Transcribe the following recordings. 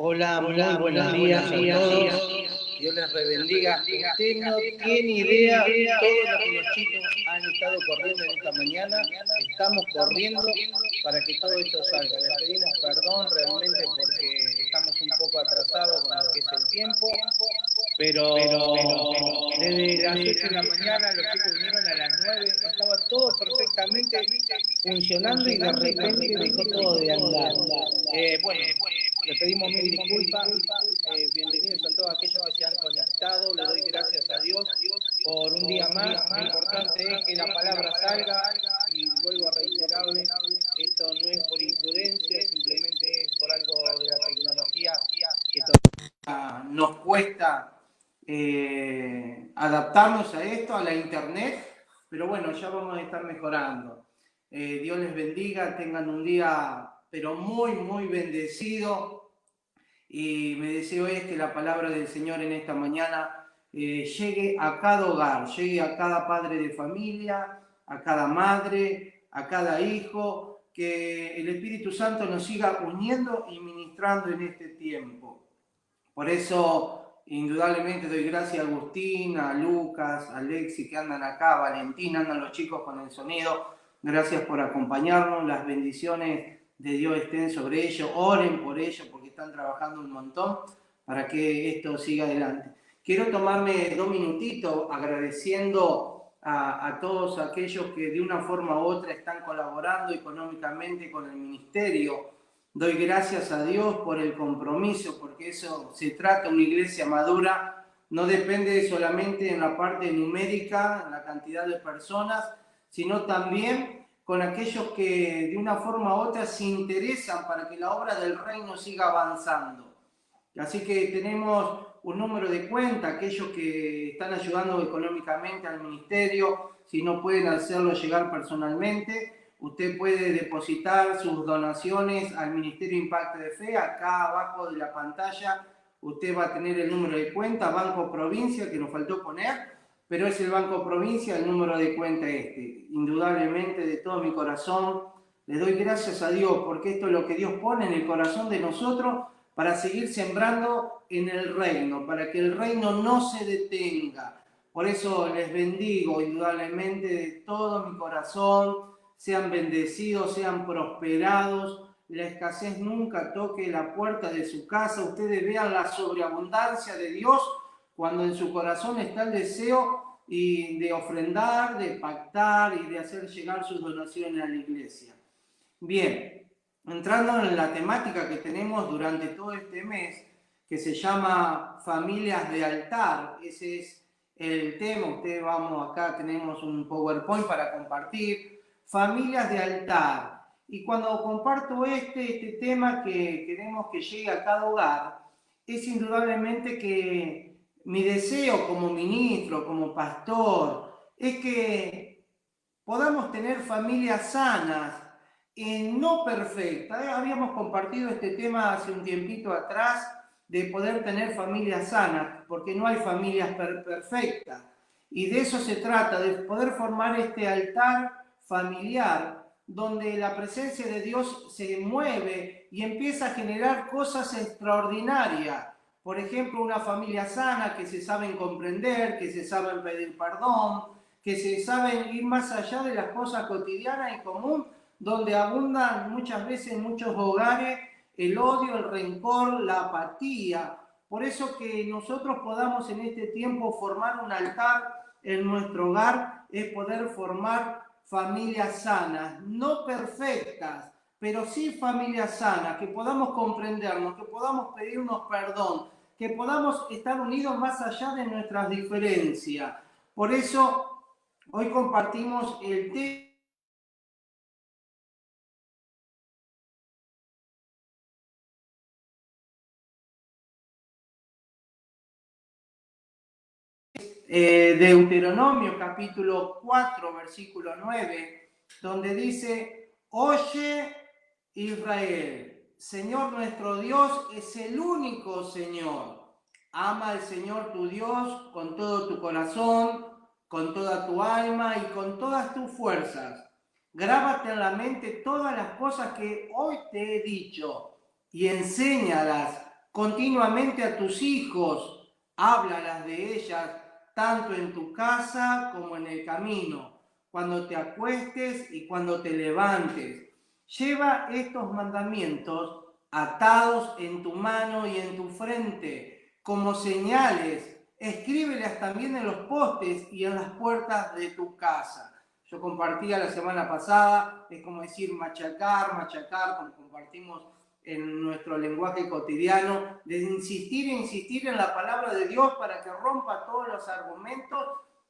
Hola, muy buenos días a todos. Dios les bendiga. Usted no tiene idea todo lo que los chicos han estado corriendo en esta mañana. Estamos corriendo para que todo esto salga. Les pedimos perdón realmente porque estamos un poco atrasados con lo que es el tiempo. Pero desde las 8 de la mañana los chicos vinieron a las 9, estaba todo perfectamente funcionando y de repente dejó todo de andar. Bueno, les pedimos mil disculpas. Bienvenidos a todos aquellos que se han conectado. Le doy gracias a Dios por un día más. Lo importante es que la palabra salga y vuelvo a reiterarle, esto no es por imprudencia, simplemente es por algo de la tecnología que todavía nos cuesta adaptarnos a esto, a la internet, pero bueno, ya vamos a estar mejorando. Dios les bendiga, tengan un día pero muy bendecido, y mi deseo es que la palabra del Señor en esta mañana llegue a cada hogar, llegue a cada padre de familia, a cada madre, a cada hijo, que el Espíritu Santo nos siga uniendo y ministrando en este tiempo. Por eso, indudablemente doy gracias a Agustín, a Lucas, a Alexi que andan acá, a Valentín, andan los chicos con el sonido. Gracias por acompañarnos, las bendiciones de Dios estén sobre ellos, oren por ellos porque están trabajando un montón para que esto siga adelante. Quiero tomarme 2 minutitos agradeciendo a todos aquellos que de una forma u otra están colaborando económicamente con el ministerio. Doy gracias a Dios por el compromiso, porque eso se trata de una iglesia madura, no depende solamente en la parte numérica, en la cantidad de personas, sino también con aquellos que de una forma u otra se interesan para que la obra del reino siga avanzando. Así que tenemos un número de cuenta, aquellos que están ayudando económicamente al ministerio, si no pueden hacerlo llegar personalmente, usted puede depositar sus donaciones al Ministerio Impacto de Fe. Acá abajo de la pantalla usted va a tener el número de cuenta, Banco Provincia, que nos faltó poner, pero es el Banco Provincia, el número de cuenta este. Indudablemente, de todo mi corazón, le doy gracias a Dios, porque esto es lo que Dios pone en el corazón de nosotros para seguir sembrando en el reino, para que el reino no se detenga. Por eso les bendigo indudablemente de todo mi corazón. Sean bendecidos, sean prosperados, la escasez nunca toque la puerta de su casa. Ustedes vean la sobreabundancia de Dios cuando en su corazón está el deseo de ofrendar, de pactar y de hacer llegar sus donaciones a la iglesia. Bien, entrando en la temática que tenemos durante todo este mes, que se llama Familias de Altar, ese es el tema. Ustedes vamos, acá tenemos un PowerPoint para compartir, Familias de Altar. Y cuando comparto este tema que queremos que llegue a cada hogar, es indudablemente que mi deseo como ministro, como pastor, es que podamos tener familias sanas, no perfectas. Habíamos compartido este tema hace un tiempito atrás, de poder tener familias sanas, porque no hay familias perfectas. Y de eso se trata, de poder formar este altar familiar, donde la presencia de Dios se mueve y empieza a generar cosas extraordinarias. Por ejemplo, una familia sana que se saben comprender, que se saben pedir perdón, que se saben ir más allá de las cosas cotidianas y comunes, donde abundan muchas veces en muchos hogares el odio, el rencor, la apatía. Por eso que nosotros podamos en este tiempo formar un altar en nuestro hogar, es poder formar familias sanas, no perfectas, pero sí familias sanas, que podamos comprendernos, que podamos pedirnos perdón, que podamos estar unidos más allá de nuestras diferencias. Por eso hoy compartimos el tema Deuteronomio capítulo 4, versículo 9, donde dice: oye Israel, Señor nuestro Dios es el único Señor. Ama al Señor tu Dios con todo tu corazón, con toda tu alma y con todas tus fuerzas. Grábate en la mente todas las cosas que hoy te he dicho y enséñalas continuamente a tus hijos, háblalas de ellas, tanto en tu casa como en el camino, cuando te acuestes y cuando te levantes. Lleva estos mandamientos atados en tu mano y en tu frente, como señales. Escríbelas también en los postes y en las puertas de tu casa. Yo compartía la semana pasada, es como decir machacar, como compartimos en nuestro lenguaje cotidiano, de insistir e insistir en la palabra de Dios para que rompa todos los argumentos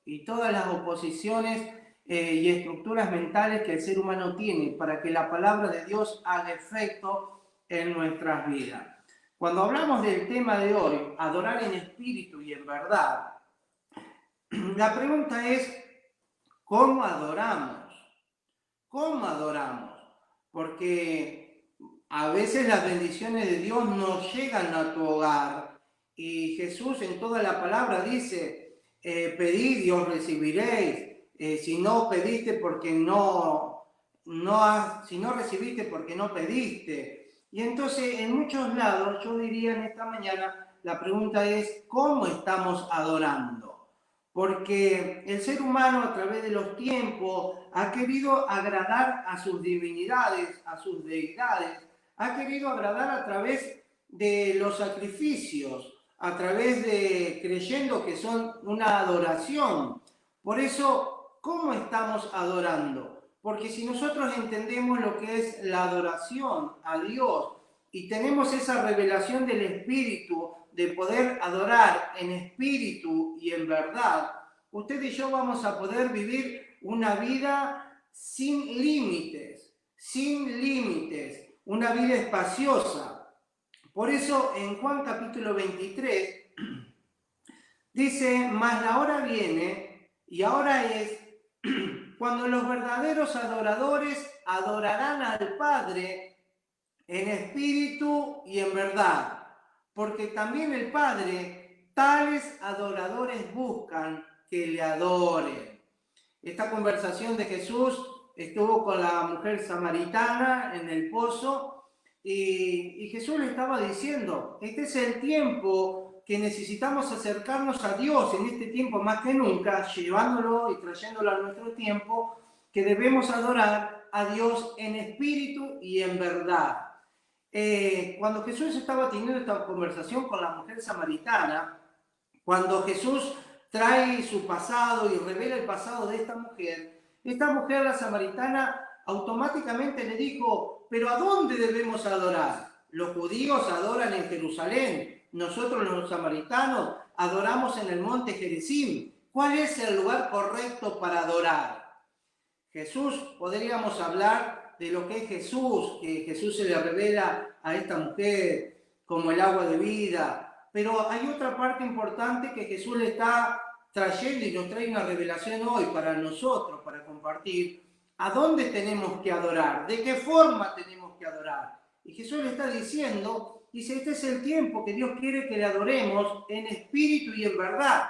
y todas las oposiciones y estructuras mentales que el ser humano tiene, para que la palabra de Dios haga efecto en nuestras vidas. Cuando hablamos del tema de hoy, adorar en espíritu y en verdad, la pregunta es, ¿cómo adoramos? ¿Cómo adoramos? Porque a veces las bendiciones de Dios no llegan a tu hogar y Jesús en toda la palabra dice, pedid y os recibiréis, si no pediste porque si no recibiste porque no pediste. Y entonces en muchos lados, yo diría en esta mañana, la pregunta es, ¿cómo estamos adorando? Porque el ser humano a través de los tiempos ha querido agradar a sus divinidades, a sus deidades, ha querido agradar a través de los sacrificios, a través de creyendo que son una adoración. Por eso, ¿cómo estamos adorando? Porque si nosotros entendemos lo que es la adoración a Dios y tenemos esa revelación del Espíritu de poder adorar en espíritu y en verdad, usted y yo vamos a poder vivir una vida sin límites, una vida espaciosa. Por eso en Juan capítulo 23 dice, mas la hora viene y ahora es cuando los verdaderos adoradores adorarán al Padre en espíritu y en verdad, porque también el Padre tales adoradores buscan que le adoren. Esta conversación de Jesús estuvo con la mujer samaritana en el pozo y Jesús le estaba diciendo, este es el tiempo que necesitamos acercarnos a Dios, en este tiempo más que nunca, llevándolo y trayéndolo a nuestro tiempo, que debemos adorar a Dios en espíritu y en verdad. Cuando Jesús estaba teniendo esta conversación con la mujer samaritana, cuando Jesús trae su pasado y revela el pasado de esta mujer, la samaritana, automáticamente le dijo, pero ¿a dónde debemos adorar? Los judíos adoran en Jerusalén, nosotros los samaritanos adoramos en el monte Gerizim. ¿Cuál es el lugar correcto para adorar? Jesús, podríamos hablar de lo que es Jesús, que Jesús se le revela a esta mujer como el agua de vida, pero hay otra parte importante que Jesús le está trayendo y nos trae una revelación hoy para nosotros, para compartir. ¿A dónde tenemos que adorar? ¿De qué forma tenemos que adorar? Y Jesús le está diciendo, dice, este es el tiempo que Dios quiere que le adoremos en espíritu y en verdad.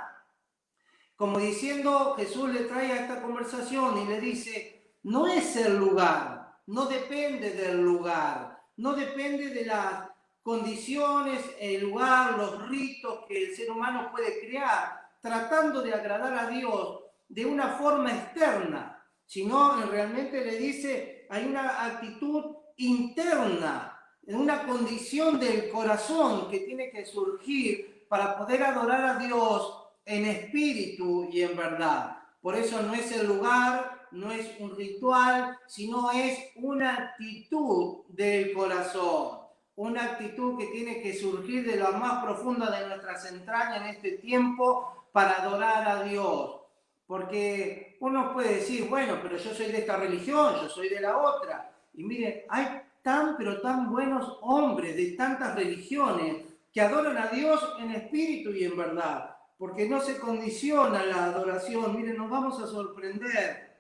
Como diciendo, Jesús le trae a esta conversación y le dice, no es el lugar, no depende del lugar, no depende de las condiciones, el lugar, los ritos que el ser humano puede crear, tratando de agradar a Dios de una forma externa, sino realmente le dice, hay una actitud interna, en una condición del corazón que tiene que surgir para poder adorar a Dios en espíritu y en verdad. Por eso no es el lugar, no es un ritual, sino es una actitud del corazón, una actitud que tiene que surgir de lo más profunda de nuestras entrañas en este tiempo para adorar a Dios. Porque uno puede decir, bueno, pero yo soy de esta religión, yo soy de la otra. Y miren, hay pero tan buenos hombres de tantas religiones que adoran a Dios en espíritu y en verdad. Porque no se condiciona la adoración. Miren, nos vamos a sorprender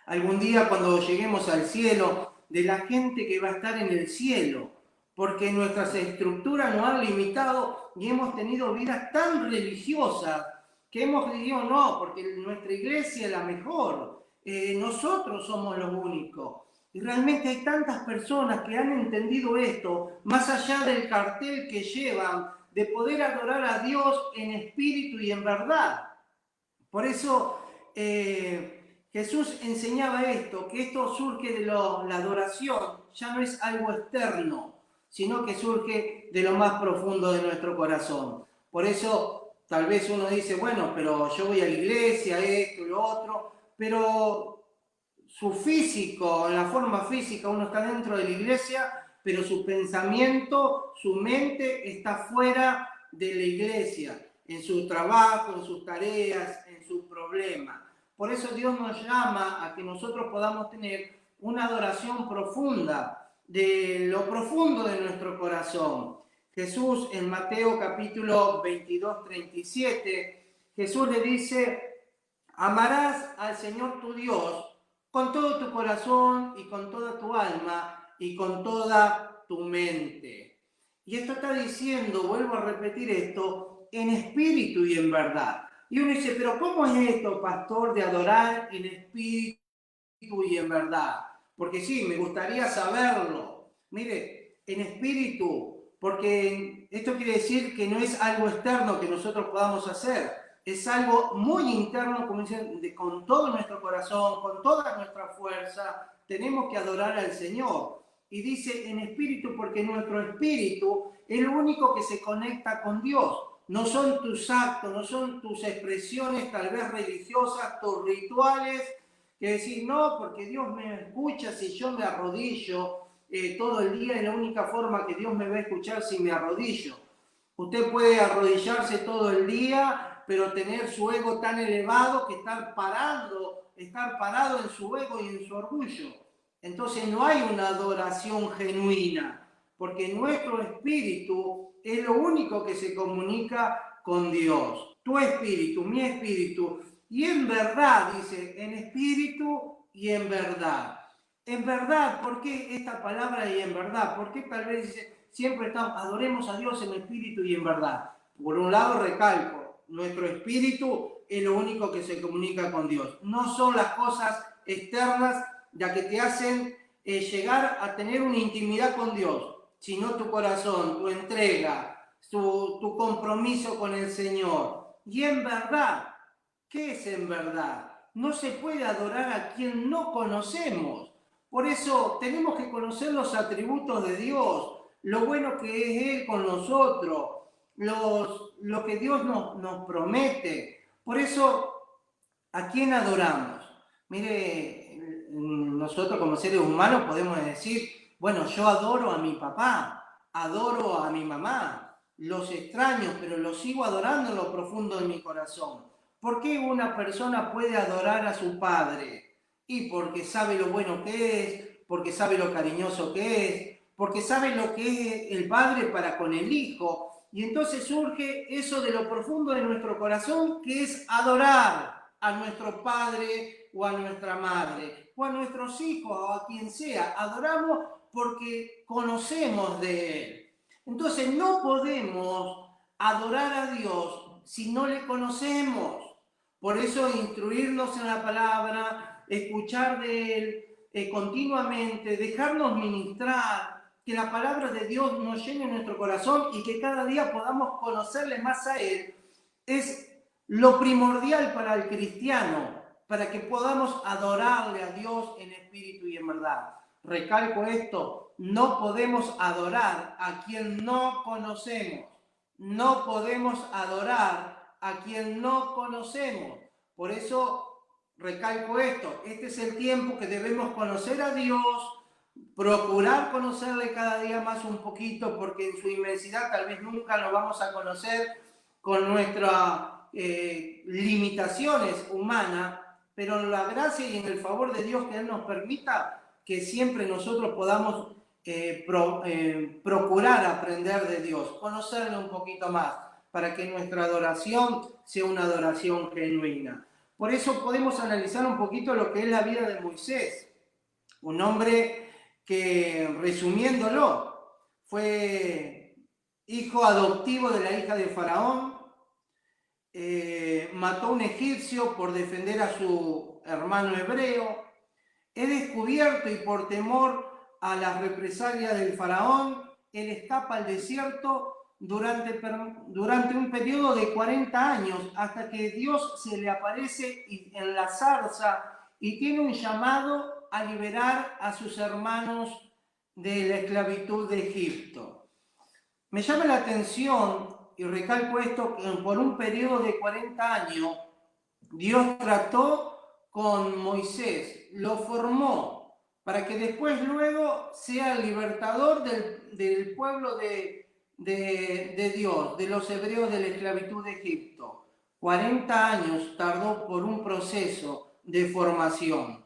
algún día cuando lleguemos al cielo de la gente que va a estar en el cielo, porque nuestras estructuras nos han limitado y hemos tenido vidas tan religiosas que hemos dicho no, porque nuestra iglesia es la mejor, nosotros somos los únicos. Y realmente hay tantas personas que han entendido esto, más allá del cartel que llevan, de poder adorar a Dios en espíritu y en verdad. Por eso Jesús enseñaba esto, que esto surge de la adoración, ya no es algo externo, sino que surge de lo más profundo de nuestro corazón. Por eso tal vez uno dice, bueno, pero yo voy a la iglesia, esto y lo otro, pero su físico, en la forma física, uno está dentro de la iglesia, pero su pensamiento, su mente está fuera de la iglesia, en su trabajo, en sus tareas, en sus problemas. Por eso Dios nos llama a que nosotros podamos tener una adoración profunda, de lo profundo de nuestro corazón. Jesús en Mateo capítulo 22, 37, Jesús le dice, amarás al Señor tu Dios con todo tu corazón y con toda tu alma y con toda tu mente. Y esto está diciendo, vuelvo a repetir esto, en espíritu y en verdad. Y uno dice, pero ¿cómo es esto, pastor, de adorar en espíritu y en verdad? Porque sí, me gustaría saberlo. Mire, en espíritu, porque esto quiere decir que no es algo externo que nosotros podamos hacer, es algo muy interno, como dicen, con todo nuestro corazón, con toda nuestra fuerza, tenemos que adorar al Señor. Y dice en espíritu, porque nuestro espíritu es lo único que se conecta con Dios. No son tus actos, no son tus expresiones tal vez religiosas, tus rituales, que decir, no, porque Dios me escucha si yo me arrodillo todo el día, y la única forma que Dios me va a escuchar si me arrodillo. Usted puede arrodillarse todo el día, pero tener su ego tan elevado que estar parado en su ego y en su orgullo. Entonces no hay una adoración genuina, porque nuestro espíritu es lo único que se comunica con Dios. Tu espíritu, mi espíritu, y en verdad, dice, en espíritu y en verdad. En verdad, ¿por qué esta palabra y en verdad? ¿Por qué tal vez dice, siempre estamos, adoremos a Dios en espíritu y en verdad? Por un lado, recalco, nuestro espíritu es lo único que se comunica con Dios. No son las cosas externas ya que te hacen llegar a tener una intimidad con Dios, sino tu corazón, tu entrega, tu compromiso con el Señor. Y en verdad, ¿qué es en verdad? No se puede adorar a quien no conocemos. Por eso tenemos que conocer los atributos de Dios, lo bueno que es Él con nosotros, lo que Dios nos promete. Por eso, ¿a quién adoramos? Mire, nosotros como seres humanos podemos decir, bueno, yo adoro a mi papá, adoro a mi mamá, los extraño, pero los sigo adorando en lo profundo de mi corazón. ¿Por qué una persona puede adorar a su padre? Y porque sabe lo bueno que es, porque sabe lo cariñoso que es, porque sabe lo que es el padre para con el hijo. Y entonces surge eso de lo profundo de nuestro corazón, que es adorar a nuestro padre o a nuestra madre, o a nuestros hijos, o a quien sea. Adoramos porque conocemos de Él. Entonces no podemos adorar a Dios si no le conocemos. Por eso instruirnos en la palabra, escuchar de Él continuamente, dejarnos ministrar, que la palabra de Dios nos llene nuestro corazón y que cada día podamos conocerle más a Él, es lo primordial para el cristiano, para que podamos adorarle a Dios en espíritu y en verdad. Recalco esto, no podemos adorar a quien no conocemos. No podemos adorar a quien no conocemos. Por eso recalco esto, este es el tiempo que debemos conocer a Dios, procurar conocerle cada día más un poquito, porque en su inmensidad tal vez nunca lo vamos a conocer con nuestras limitaciones humanas, pero en la gracia y en el favor de Dios que Él nos permita que siempre nosotros podamos procurar aprender de Dios, conocerle un poquito más, para que nuestra adoración sea una adoración genuina. Por eso podemos analizar un poquito lo que es la vida de Moisés, un hombre que, resumiéndolo, fue hijo adoptivo de la hija de Faraón, mató a un egipcio por defender a su hermano hebreo, He descubierto y por temor a las represalias del faraón, él escapa al desierto durante un periodo de 40 años, hasta que Dios se le aparece en la zarza y tiene un llamado a liberar a sus hermanos de la esclavitud de Egipto. Me llama la atención y recalco esto, que por un periodo de 40 años Dios trató con Moisés, lo formó para que después luego sea el libertador del pueblo de Dios, de los hebreos de la esclavitud de Egipto. 40 años tardó por un proceso de formación.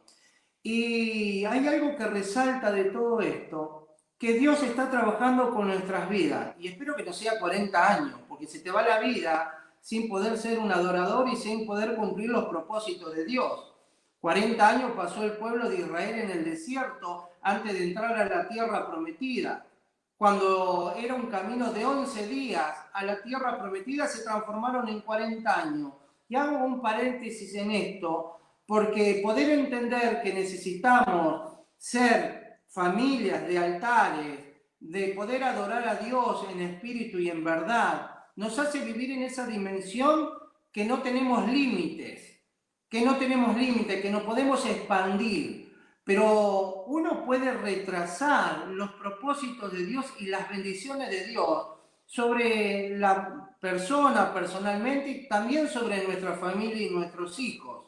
Y hay algo que resalta de todo esto, que Dios está trabajando con nuestras vidas. Y espero que no sea 40 años, porque se te va la vida sin poder ser un adorador y sin poder cumplir los propósitos de Dios. 40 años pasó el pueblo de Israel en el desierto antes de entrar a la tierra prometida. Cuando era un camino de 11 días a la tierra prometida, se transformaron en 40 años. Y hago un paréntesis en esto, porque poder entender que necesitamos ser familias de altares, de poder adorar a Dios en espíritu y en verdad, nos hace vivir en esa dimensión que no tenemos límites, que nos podemos expandir. Pero uno puede retrasar los propósitos de Dios y las bendiciones de Dios sobre la persona personalmente y también sobre nuestra familia y nuestros hijos.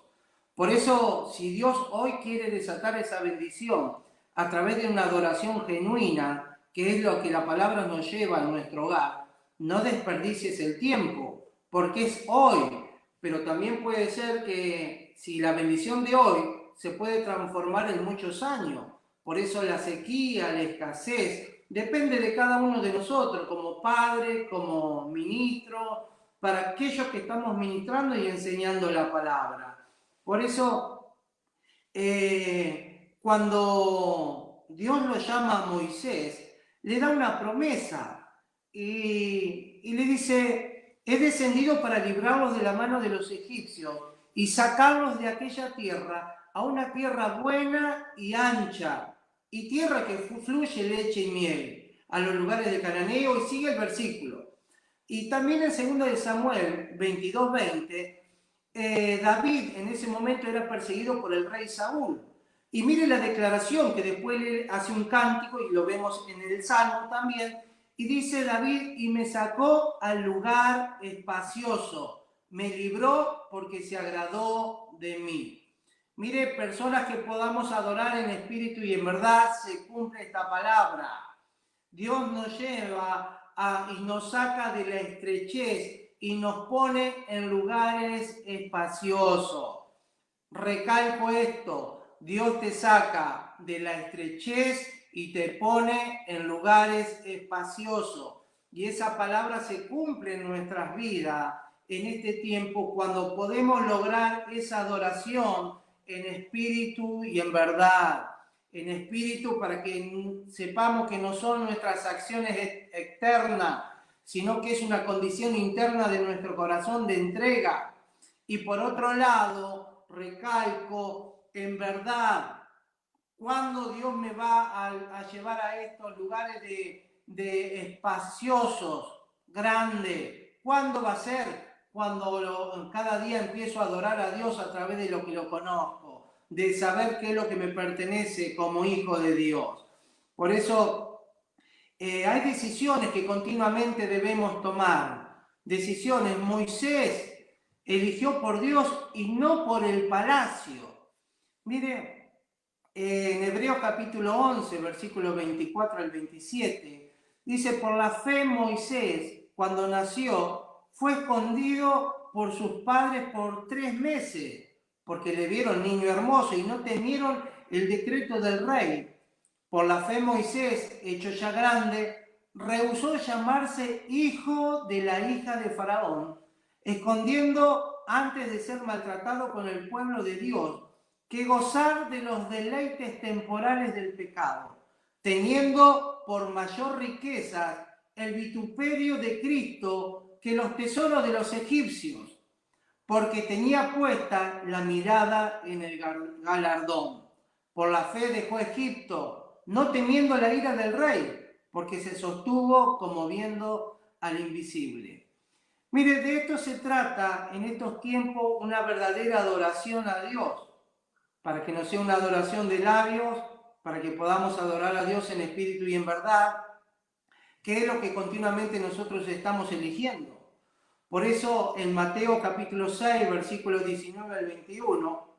Por eso, si Dios hoy quiere desatar esa bendición a través de una adoración genuina, que es lo que la palabra nos lleva a nuestro hogar, no desperdicies el tiempo, porque es hoy, pero también puede ser que si la bendición de hoy se puede transformar en muchos años. Por eso la sequía, la escasez, depende de cada uno de nosotros, como padre, como ministro, para aquellos que estamos ministrando y enseñando la palabra. Por eso, cuando Dios lo llama a Moisés, le da una promesa y le dice, he descendido para librarlos de la mano de los egipcios y sacarlos de aquella tierra a una tierra buena y ancha, y tierra que fluye leche y miel, a los lugares de Cananeo, y sigue el versículo. Y también en 2 de Samuel 22:20, David en ese momento era perseguido por el rey Saúl. Y mire la declaración que después le hace un cántico, y lo vemos en el Salmo también, y dice David, y me sacó al lugar espacioso, me libró porque se agradó de mí. Mire, personas que podamos adorar en espíritu y en verdad, se cumple esta palabra. Dios nos lleva y nos saca de la estrechez y nos pone en lugares espaciosos. Recalco esto, Dios te saca de la estrechez y te pone en lugares espaciosos. Y esa palabra se cumple en nuestras vidas en este tiempo cuando podemos lograr esa adoración en espíritu y en verdad. En espíritu para que sepamos que no son nuestras acciones externas, sino que es una condición interna de nuestro corazón de entrega. Y por otro lado, recalco, en verdad, ¿cuándo Dios me va a llevar a estos lugares de espaciosos, grandes? ¿Cuándo va a ser? Cuando cada día empiezo a adorar a Dios a través de lo que lo conozco, de saber qué es lo que me pertenece como hijo de Dios. Por eso hay decisiones que continuamente debemos tomar. Decisiones. Moisés eligió por Dios y no por el palacio. Mire, en Hebreos capítulo 11, versículos 24 al 27, dice, por la fe Moisés, cuando nació, fue escondido por sus padres por 3 meses, porque le vieron niño hermoso y no temieron el decreto del rey. Por la fe Moisés, hecho ya grande, rehusó llamarse hijo de la hija de Faraón, escondiendo antes de ser maltratado con el pueblo de Dios, que gozar de los deleites temporales del pecado, teniendo por mayor riqueza el vituperio de Cristo que los tesoros de los egipcios, porque tenía puesta la mirada en el galardón. por la fe dejó Egipto, no temiendo la ira del rey, porque se sostuvo como viendo al invisible. Mire, de esto se trata en estos tiempos, una verdadera adoración a Dios, para que no sea una adoración de labios, para que podamos adorar a Dios en espíritu y en verdad, que es lo que continuamente nosotros estamos eligiendo. Por eso en Mateo capítulo 6, versículos 19 al 21,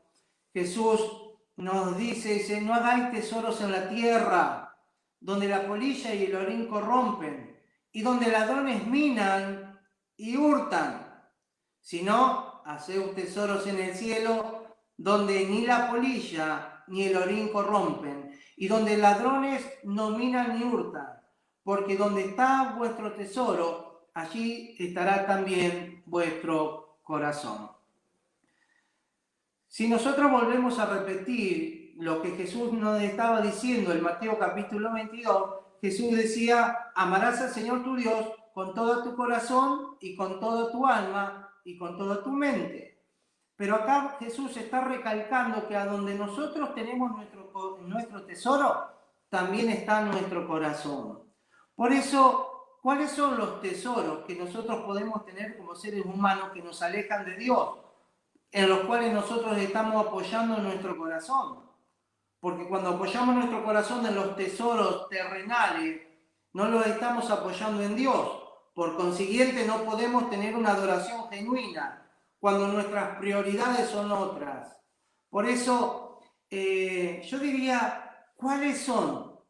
Jesús nos dice, no hagáis tesoros en la tierra, donde la polilla y el orín corrompen, y donde ladrones minan y hurtan, sino haced tesoros en el cielo, donde ni la polilla ni el orín corrompen, y donde ladrones no minan ni hurtan, porque donde está vuestro tesoro, allí estará también vuestro corazón. Si nosotros volvemos a repetir lo que Jesús nos estaba diciendo en Mateo capítulo 22, Jesús decía, amarás al Señor tu Dios con todo tu corazón y con toda tu alma y con toda tu mente. Pero acá Jesús está recalcando que a donde nosotros tenemos nuestro tesoro, también está nuestro corazón. Por eso, ¿cuáles son los tesoros que nosotros podemos tener como seres humanos que nos alejan de Dios, en los cuales nosotros estamos apoyando nuestro corazón? Porque cuando apoyamos nuestro corazón en los tesoros terrenales, no los estamos apoyando en Dios. Por consiguiente, no podemos tener una adoración genuina cuando nuestras prioridades son otras. Por eso, yo diría, ¿cuáles son?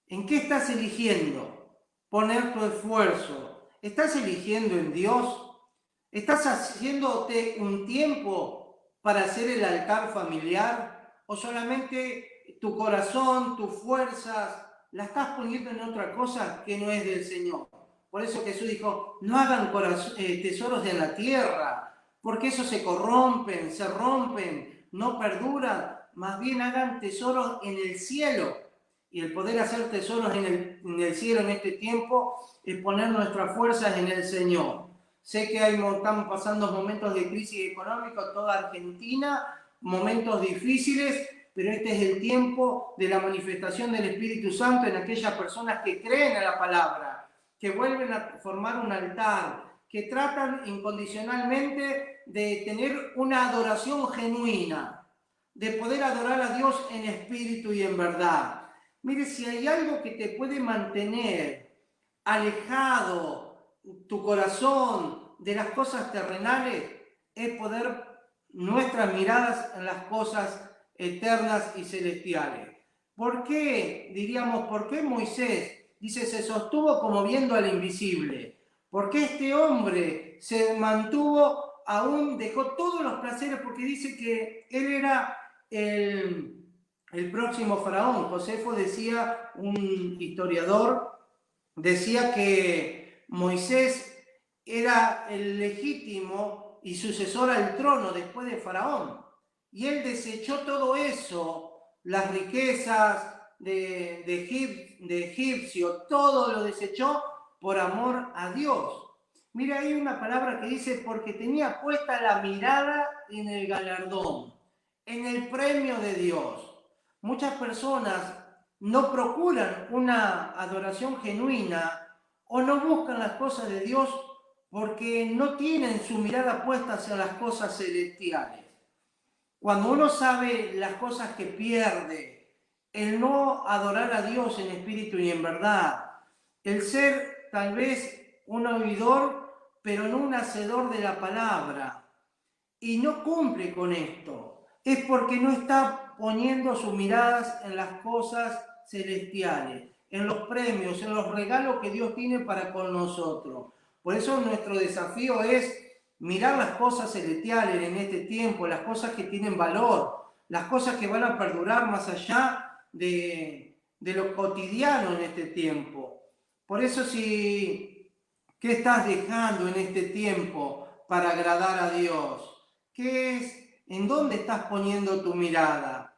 ¿En qué estás eligiendo poner tu esfuerzo? ¿Estás eligiendo en Dios? ¿Estás haciéndote un tiempo para hacer el altar familiar? ¿O solamente tu corazón, tus fuerzas, la estás poniendo en otra cosa que no es del Señor? Por eso Jesús dijo, no hagan tesoros en la tierra, porque esos se corrompen, se rompen, no perduran. Más bien hagan tesoros en el cielo. Y el poder hacer tesoros en el cielo en este tiempo es poner nuestras fuerzas en el Señor. Sé que estamos pasando momentos de crisis económica, toda Argentina, momentos difíciles, pero este es el tiempo de la manifestación del Espíritu Santo en aquellas personas que creen en la palabra, que vuelven a formar un altar, que tratan incondicionalmente de tener una adoración genuina, de poder adorar a Dios en espíritu y en verdad. Mire, si hay algo que te puede mantener alejado tu corazón de las cosas terrenales, es poner nuestras miradas en las cosas eternas y celestiales. ¿Por qué, diríamos, por qué Moisés dice se sostuvo como viendo al invisible? Porque este hombre se mantuvo, aún dejó todos los placeres, porque dice que él era el próximo faraón. Josefo decía, un historiador, decía que Moisés era el legítimo y sucesor al trono después de Faraón. Y él desechó todo eso, las riquezas de egipcio, todo lo desechó por amor a Dios. Mira, hay una palabra que dice, porque tenía puesta la mirada en el galardón, en el premio de Dios. Muchas personas no procuran una adoración genuina o no buscan las cosas de Dios porque no tienen su mirada puesta hacia las cosas celestiales. Cuando uno sabe las cosas que pierde, el no adorar a Dios en espíritu y en verdad, el ser tal vez un oidor, pero no un hacedor de la palabra, y no cumple con esto, es porque no está poniendo sus miradas en las cosas celestiales, en los premios, en los regalos que Dios tiene para con nosotros. Por eso nuestro desafío es mirar las cosas celestiales en este tiempo, las cosas que tienen valor, las cosas que van a perdurar más allá de lo cotidiano en este tiempo. Por eso, ¿qué estás dejando en este tiempo para agradar a Dios? ¿Qué es? ¿En dónde estás poniendo tu mirada?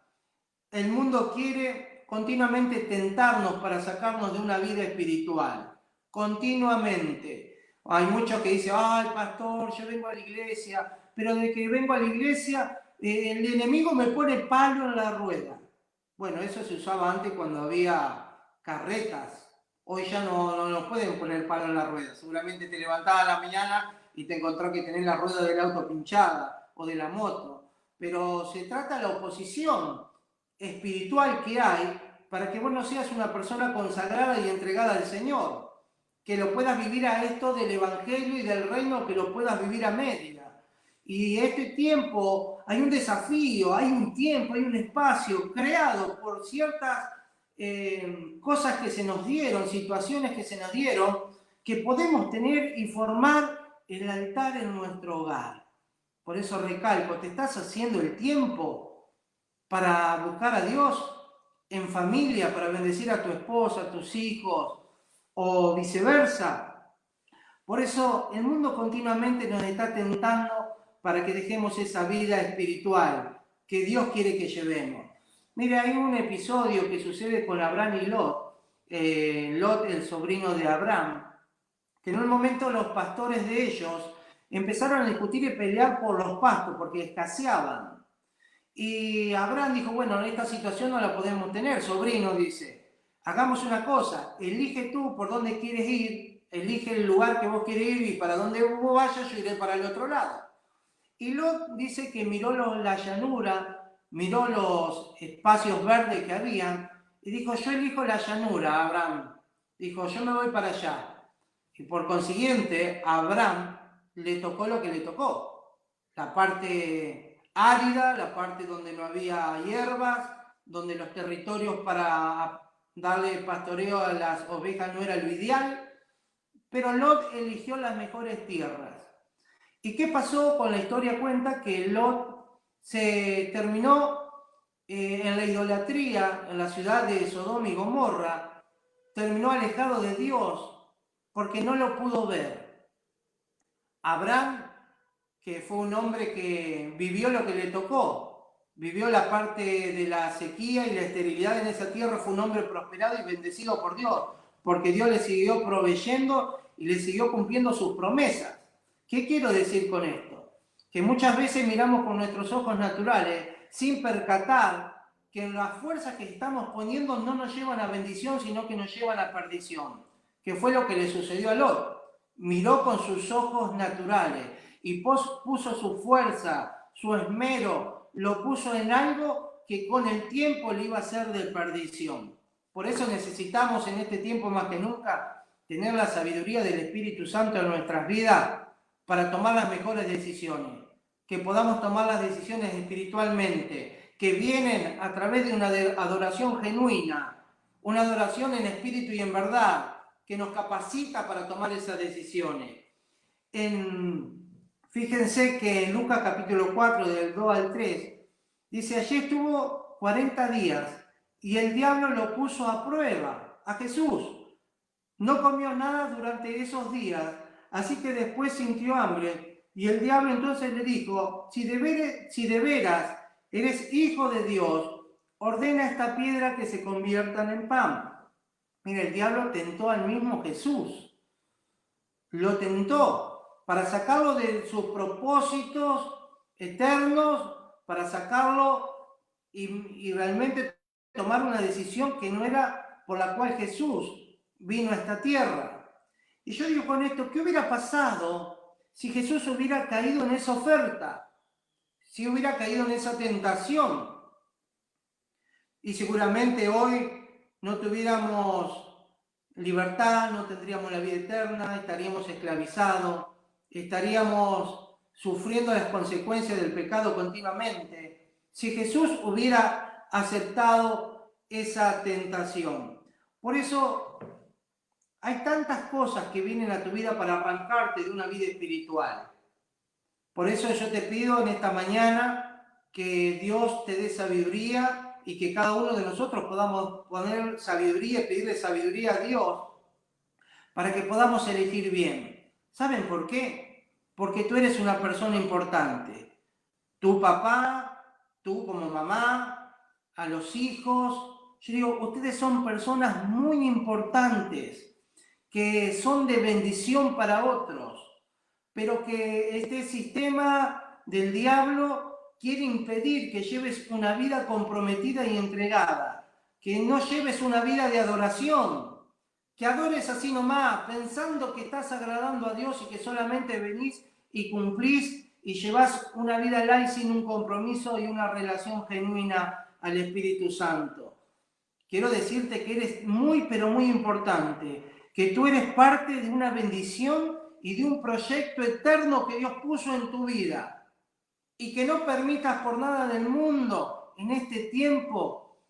El mundo quiere continuamente tentarnos para sacarnos de una vida espiritual. Continuamente. Hay muchos que dicen, ay, pastor, yo vengo a la iglesia, pero de que vengo a la iglesia, el enemigo me pone palo en la rueda. Bueno, eso se usaba antes cuando había carretas. Hoy ya no nos pueden poner palo en la rueda. Seguramente te levantabas a la mañana y te encontrás que tenés la rueda del auto pinchada o de la moto. Pero se trata de la oposición espiritual que hay para que vos no seas una persona consagrada y entregada al Señor. Que lo puedas vivir a esto del Evangelio y del Reino, que lo puedas vivir a media. Y este tiempo, hay un desafío, hay un tiempo, hay un espacio creado por ciertas cosas que se nos dieron, situaciones que se nos dieron, que podemos tener y formar el altar en nuestro hogar. Por eso recalco, ¿te estás haciendo el tiempo para buscar a Dios en familia, para bendecir a tu esposa, a tus hijos o viceversa? Por eso el mundo continuamente nos está tentando para que dejemos esa vida espiritual que Dios quiere que llevemos. Mire, hay un episodio que sucede con Abraham y Lot, Lot, el sobrino de Abraham, que en un momento los pastores de ellos empezaron a discutir y pelear por los pastos porque escaseaban. Y Abraham dijo, bueno, en esta situación no la podemos tener, sobrino, dice, hagamos una cosa, elige tú por dónde quieres ir, elige el lugar que vos quieres ir y para donde vos vayas yo iré para el otro lado. Y Lot dice que miró la llanura, miró los espacios verdes que habían y dijo, yo elijo la llanura, Abraham. Dijo, yo me voy para allá. Y por consiguiente, a Abraham le tocó lo que le tocó. La parte árida, la parte donde no había hierbas, donde los territorios para darle pastoreo a las ovejas no era lo ideal, pero Lot eligió las mejores tierras. ¿Y qué pasó con la historia? Cuenta que Lot se terminó en la idolatría en la ciudad de Sodoma y Gomorra, terminó alejado de Dios porque no lo pudo ver. Abraham, que fue un hombre que vivió lo que le tocó, vivió la parte de la sequía y la esterilidad en esa tierra, fue un hombre prosperado y bendecido por Dios, porque Dios le siguió proveyendo y le siguió cumpliendo sus promesas. ¿Qué quiero decir con esto? Que muchas veces miramos con nuestros ojos naturales sin percatar que las fuerzas que estamos poniendo no nos llevan a bendición, sino que nos llevan a perdición, que fue lo que le sucedió a Lot. Miró con sus ojos naturales y puso su fuerza, su esmero, lo puso en algo que con el tiempo le iba a ser de perdición. Por eso necesitamos en este tiempo más que nunca tener la sabiduría del Espíritu Santo en nuestras vidas para tomar las mejores decisiones, que podamos tomar las decisiones espiritualmente, que vienen a través de una adoración genuina, una adoración en espíritu y en verdad, que nos capacita para tomar esas decisiones. Fíjense que en Lucas capítulo 4, del 2 al 3, dice, allí estuvo 40 días y el diablo lo puso a prueba a Jesús. No comió nada durante esos días, así que después sintió hambre. Y el diablo entonces le dijo, si de veras eres hijo de Dios, ordena a esta piedra que se conviertan en pan. Mira, el diablo tentó al mismo Jesús. Lo tentó para sacarlo de sus propósitos eternos, para sacarlo y realmente tomar una decisión que no era por la cual Jesús vino a esta tierra. Y yo digo con esto, ¿qué hubiera pasado si Jesús hubiera caído en esa oferta? Si hubiera caído en esa tentación. Y seguramente hoy no tuviéramos libertad, no tendríamos la vida eterna, estaríamos esclavizados, estaríamos sufriendo las consecuencias del pecado continuamente. Si Jesús hubiera aceptado esa tentación. Por eso hay tantas cosas que vienen a tu vida para arrancarte de una vida espiritual. Por eso yo te pido en esta mañana que Dios te dé sabiduría y que cada uno de nosotros podamos poner sabiduría, pedirle sabiduría a Dios para que podamos elegir bien. ¿Saben por qué? Porque tú eres una persona importante. Tu papá, tú como mamá, a los hijos. Yo digo, ustedes son personas muy importantes, que son de bendición para otros, pero que este sistema del diablo quiere impedir que lleves una vida comprometida y entregada, que no lleves una vida de adoración, que adores así nomás, pensando que estás agradando a Dios y que solamente venís y cumplís y llevas una vida light sin un compromiso y una relación genuina al Espíritu Santo. Quiero decirte que eres muy, pero muy importante, que tú eres parte de una bendición y de un proyecto eterno que Dios puso en tu vida. Y que no permitas por nada del mundo en este tiempo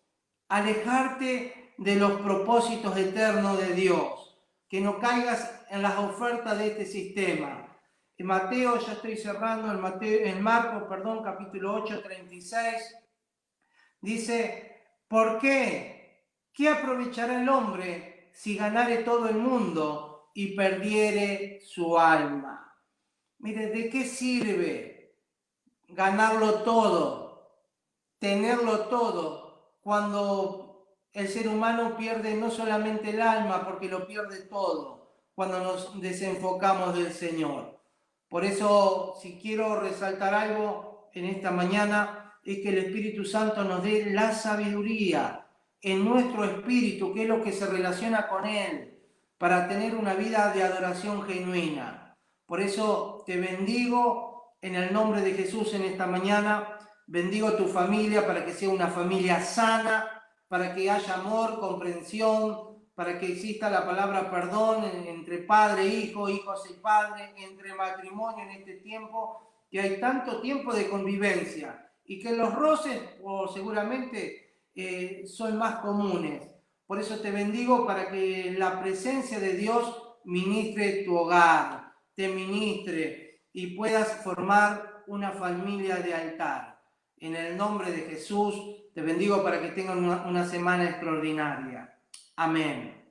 alejarte de los propósitos eternos de Dios, que no caigas en las ofertas de este sistema. En Mateo, ya estoy cerrando, en Marcos, capítulo 8, 36, dice, ¿por qué? ¿Qué aprovechará el hombre si ganare todo el mundo y perdiere su alma? Mire, ¿de qué sirve ganarlo todo, tenerlo todo, cuando el ser humano pierde no solamente el alma, porque lo pierde todo, cuando nos desenfocamos del Señor? Por eso, si quiero resaltar algo en esta mañana, es que el Espíritu Santo nos dé la sabiduría en nuestro espíritu, que es lo que se relaciona con Él, para tener una vida de adoración genuina. Por eso te bendigo en el nombre de Jesús en esta mañana. Bendigo tu familia para que sea una familia sana, para que haya amor, comprensión, para que exista la palabra perdón entre padre e hijo, hijos y padre, entre matrimonio en este tiempo, que hay tanto tiempo de convivencia y que los roces seguramente son más comunes. Por eso te bendigo para que la presencia de Dios ministre tu hogar, te ministre y puedas formar una familia de altar. En el nombre de Jesús te bendigo para que tengan una semana extraordinaria. Amén.